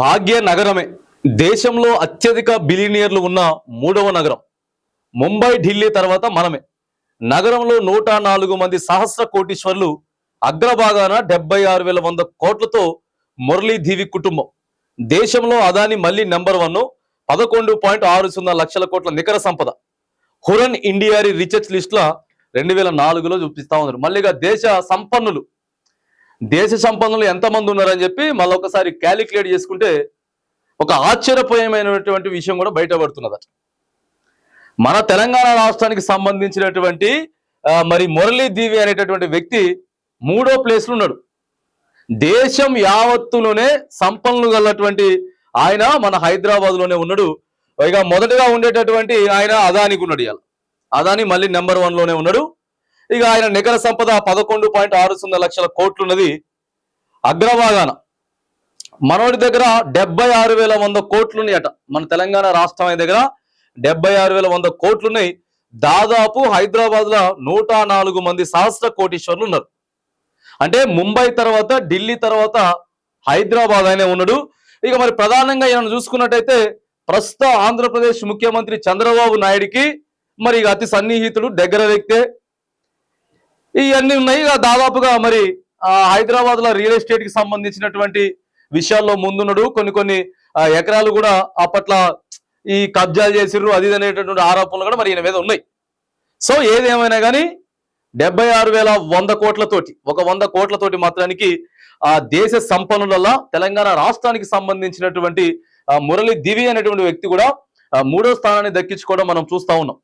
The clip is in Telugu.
భాగ్య నగరమే దేశంలో అత్యధిక బిలియనియర్లు ఉన్న మూడవ నగరం. ముంబై, ఢిల్లీ తర్వాత మనమే. నగరంలో 104 మంది సహస్ర కోటీశ్వర్లు, అగ్రభాగాన 76,100 కోట్లతో మురళీ దీవి కుటుంబం. దేశంలో అదాని మళ్ళీ నెంబర్ 1, 11.60 లక్షల కోట్ల నికర సంపద. హురన్ ఇండియారి రిచెస్ట్ లిస్ట్ లా 2004లో చూపిస్తా ఉన్నారు. మళ్ళీగా దేశ సంపన్నులు ఎంతమంది ఉన్నారని చెప్పి మళ్ళీ ఒకసారి క్యాలిక్యులేట్ చేసుకుంటే ఒక ఆశ్చర్యపోయమైనటువంటి విషయం కూడా బయటపడుతున్నదట. మన తెలంగాణ రాష్ట్రానికి సంబంధించినటువంటి మరి మురళీ దీవి అనేటటువంటి వ్యక్తి 3వ ప్లేస్లో ఉన్నాడు. దేశం యావత్తులోనే సంపన్నులు గలటువంటి ఆయన మన హైదరాబాద్ లోనే ఉన్నాడు. ఇక మొదటగా ఉండేటటువంటి ఆయన అదానికి ఉన్నాడు. ఇవాళ అదాని మళ్ళీ నెంబర్ 1లోనే ఉన్నాడు. ఇక ఆయన నికర సంపద 11.60 లక్షల కోట్లున్నది. అగ్రభాగాన మనోడి దగ్గర 76,100 కోట్లున్నాయట. మన తెలంగాణ రాష్ట్రం దగ్గర 76,100 కోట్లున్నాయి. దాదాపు హైదరాబాద్ లో 104 మంది సహస్ర కోటీశ్వర్లు ఉన్నారు. అంటే ముంబై తర్వాత, ఢిల్లీ తర్వాత హైదరాబాద్ అయినే ఉన్నాడు. ఇక మరి ప్రధానంగా ఈయన చూసుకున్నట్టయితే ప్రస్తుత ఆంధ్రప్రదేశ్ ముఖ్యమంత్రి చంద్రబాబు నాయుడికి మరి అతి సన్నిహితుడు, దగ్గర వ్యక్తే. ఇవన్నీ ఉన్నాయి. ఇక దాదాపుగా మరి హైదరాబాద్ లో రియల్ ఎస్టేట్ కి సంబంధించినటువంటి విషయాల్లో ముందున్నాడు. కొన్ని ఎకరాలు కూడా అప్పట్లో ఈ కబ్జాలు చేసిర్రు, అది అనేటటువంటి ఆరోపణలు కూడా మరి ఈయన మీద ఉన్నాయి. సో ఏదేమైనా కానీ 76,100 కోట్లతోటి, ఒక 100 కోట్లతోటి మాత్రానికి ఆ దేశ సంపన్నుల తెలంగాణ రాష్ట్రానికి సంబంధించినటువంటి మురళీ దివి అనేటువంటి వ్యక్తి కూడా 3వ స్థానాన్ని దక్కించుకోవడం మనం చూస్తా ఉన్నాం.